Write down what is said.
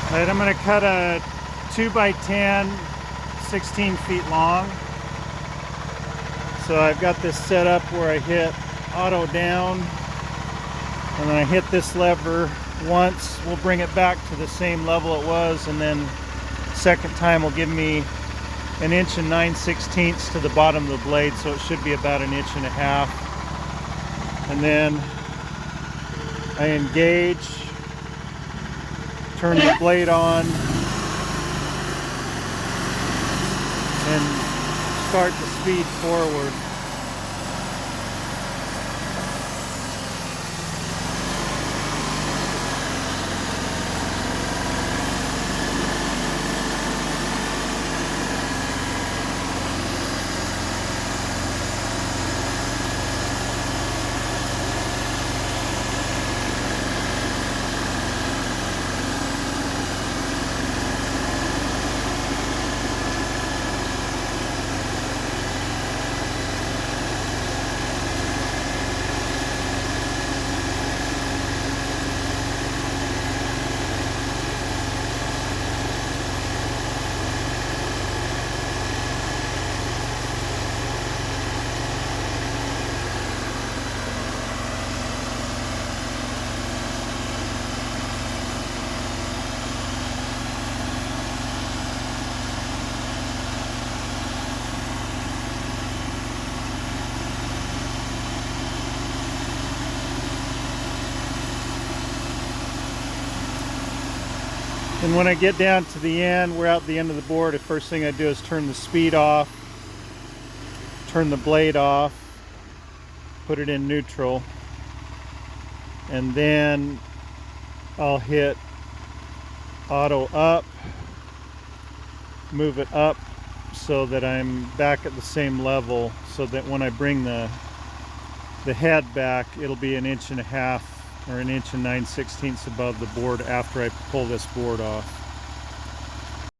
Alright, I'm going to cut a 2x10, 16 feet long. So I've got this set up where I hit auto down, and then I hit this lever once, we'll bring it back to the same level it was, and then second time will give me 1 9/16 inches to the bottom of the blade, so it should be about 1.5 inches. And then I engage, turn the blade on, and start the speed forward. And when I get down to the end, we're out the end of the board, the first thing I do is turn the speed off, turn the blade off, put it in neutral, and then I'll hit auto up, move it up so that I'm back at the same level, so that when I bring the head back, it'll be 1.5 inches or 1 9/16 inches above the board after I pull this board off.